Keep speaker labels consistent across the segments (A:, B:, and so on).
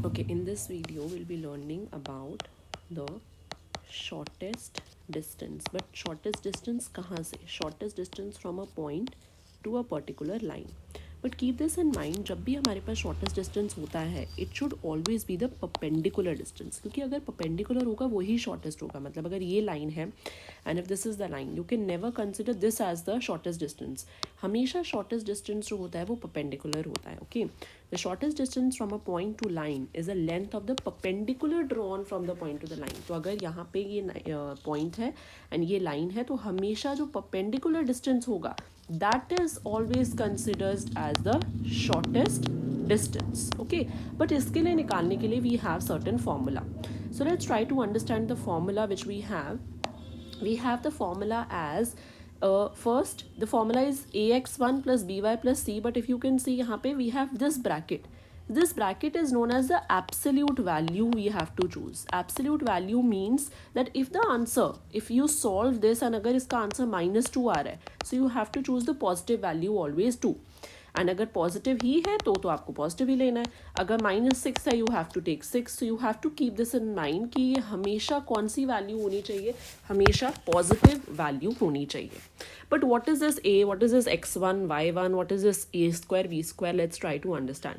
A: Okay, in this video we'll be learning about the shortest distance. But shortest distance कहाँ से? Shortest distance from a point to a particular line. But keep this in mind, जब भी हमारे पास shortest distance होता है, it should always be the perpendicular distance. क्योंकि अगर perpendicular होगा वही shortest होगा. मतलब अगर ये line है and if this is the line, you can never consider this as the shortest distance. हमेशा shortest distance जो होता है वो perpendicular होता है. Okay, the shortest distance from a point to line is the length of the perpendicular drawn from the point to the line. तो अगर यहाँ पे ये point है and ये line है तो हमेशा जो perpendicular distance होगा that is always considered as the shortest distance. Okay, but इसके लिए निकालने के लिए we have certain formula. So let's try to understand the formula which we have. We have the formula as first the formula is ax1 plus by plus c, but if you can see यहाँ पे we have this bracket. This bracket is known as the absolute value we have to choose. Absolute value means that if the answer, if you solve this and अगर इसका answer -2 आ रहा है, so you have to choose the positive value always 2. And अगर positive ही है तो आपको positive ही लेना है. अगर -6 है, you have to take 6. So you have to keep this in mind कि ये हमेशा कौन सी वैल्यू होनी चाहिए, हमेशा पॉजिटिव वैल्यू होनी चाहिए. But what is this a, what is this x1 y1, what is this a square b square? Let's try to understand.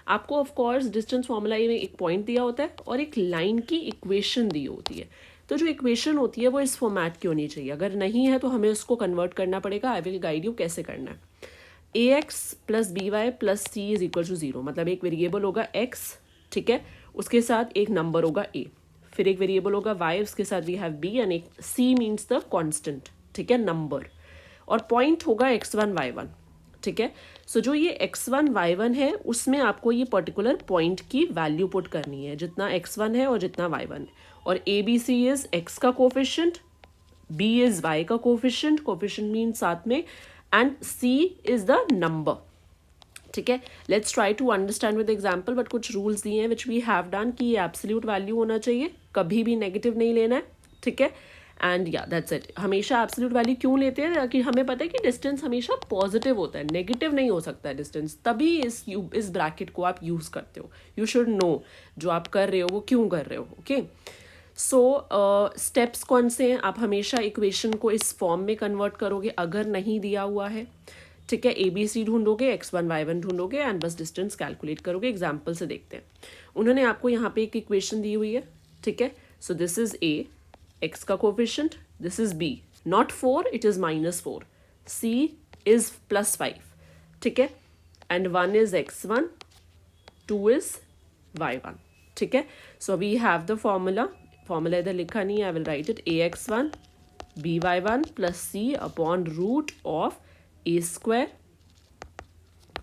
A: आपको ऑफकोर्स डिस्टेंस फॉर्मूला में एक पॉइंट दिया होता है और एक लाइन की इक्वेशन दी होती है. तो जो इक्वेशन होती है वो इस फॉर्मेट की होनी चाहिए. अगर नहीं है तो हमें उसको कन्वर्ट करना पड़ेगा. आई विल गाइड यू कैसे करना है. ax plus b y plus c is equal to 0. मतलब एक वेरिएबल होगा x, ठीक है, उसके साथ एक नंबर होगा a, फिर एक वेरिएबल होगा y, उसके साथ वी हैव b एंड एक c मीन्स द कांस्टेंट, ठीक है, नंबर, और पॉइंट होगा x1 y1, ठीक है. सो जो ये x1 y1 है उसमें आपको ये पर्टिकुलर पॉइंट की वैल्यू पुट करनी है, जितना x1 है और जितना y1 है. और a b c is x का कोफिशिएंट, b इज y का कोफिशिएंट, कोफिशिएंट मीन्स साथ में, and c is the number. ठीक है, let's try to understand with example. But कुछ रूल्स दिए हैं विच वी हैव डन कि ये एब्सोल्यूट वैल्यू होना चाहिए, कभी भी नेगेटिव नहीं लेना है, ठीक है. एंड या दैट्स इट. हमेशा एब्सोल्यूट वैल्यू क्यों लेते हैं? ताकि हमें पता है कि डिस्टेंस हमेशा पॉजिटिव होता है, नेगेटिव नहीं हो सकता है डिस्टेंस. तभी इस ब्रैकेट को आप यूज़ करते हो. यू शुड नो जो आप कर रहे हो वो क्यों कर रहे हो. ओके, सो स्टेप्स कौन से हैं? आप हमेशा इक्वेशन को इस फॉर्म में कन्वर्ट करोगे अगर नहीं दिया हुआ है, ठीक है. ABC ढूंढोगे, x1 y1 ढूंढोगे एंड बस डिस्टेंस कैलकुलेट करोगे. एग्जाम्पल से देखते हैं. उन्होंने आपको यहाँ पे एक इक्वेशन दी हुई है, ठीक है. So this is a, x का coefficient, this is b, not 4, it is -4, c is +5, ठीक है, and 1 is x1, 2 is y1, ठीक है. So we have the formula इधर लिखा नहीं है, I will write it. ax1 by1 plus c upon root of a square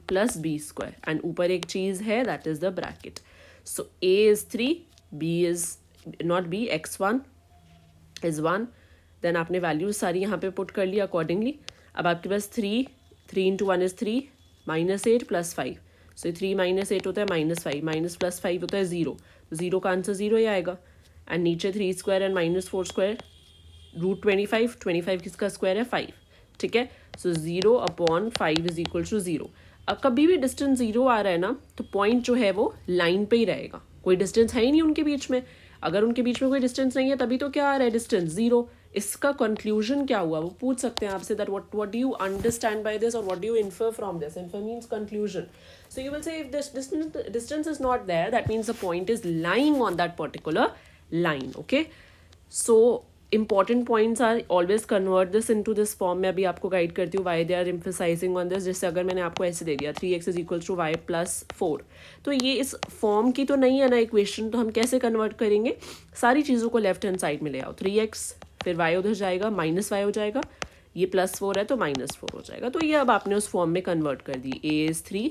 A: plus b square, and ऊपर एक चीज है that is the bracket. So a is 3, b is not b, x1 is 1. Then आपने values सारी यहाँ पे put कर ली अकॉर्डिंगली. अब आपके पास 3 इंटू 1 इज 3, -8 प्लस 5. सो 3 -8 होता है -5, माइनस प्लस 5 होता है 0. 0 का आंसर 0 ही आएगा. एंड नीचे 3 स्क्वायर एंड -4 स्क्वायर, रूट 25 किसका स्क्वायर है? 5, ठीक है. सो 0 अपॉन 5 इज इक्वल टू 0. अब कभी भी डिस्टेंस 0 आ रहा है ना तो पॉइंट जो है वो लाइन पे ही रहेगा, कोई डिस्टेंस है ही नहीं उनके बीच में. अगर उनके बीच में कोई डिस्टेंस नहीं है तभी तो क्या आ रहा है? डिस्टेंस 0. इसका कंक्लूजन क्या हुआ वो पूछ सकते हैं आपसे, that what do you understand by this और what do you infer from this. Infer means conclusion. So you will say if this distance is not there, that means the point is lying on that particular line. Okay, so important points are always convert this into this form. मैं अभी आपको guide करती हूँ why they are emphasizing on this. जैसे अगर मैंने आपको ऐसे दे दिया 3x is equals to y plus 4, तो ये इस फॉर्म की तो नहीं है ना इक्वेशन, तो हम कैसे कन्वर्ट करेंगे? सारी चीज़ों को लेफ्ट हैंड साइड में ले आओ. 3x, फिर y उधर जाएगा, -y हो जाएगा, ये +4 है तो -4 हो जाएगा. तो ये अब आपने उस फॉर्म में कन्वर्ट कर दी. a is 3,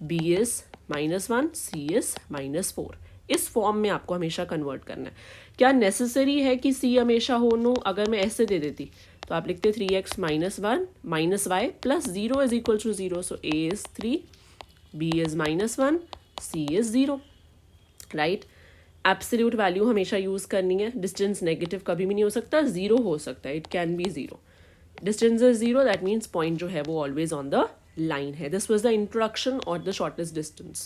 A: b is -1, c is -4. इस फॉर्म में आपको हमेशा कन्वर्ट करना है. क्या नेसेसरी है कि c हमेशा हो? नो. अगर मैं ऐसे दे देती तो आप लिखते 3x -1 minus y plus 0 is equal to 0. So a is 3, b is -1, c is 0, right. Absolute value हमेशा यूज करनी है. डिस्टेंस नेगेटिव कभी भी नहीं हो सकता, 0 हो सकता है, it can be 0. Distance is 0, that means point जो है वो ऑलवेज ऑन द line है. This was the introduction or the shortest distance.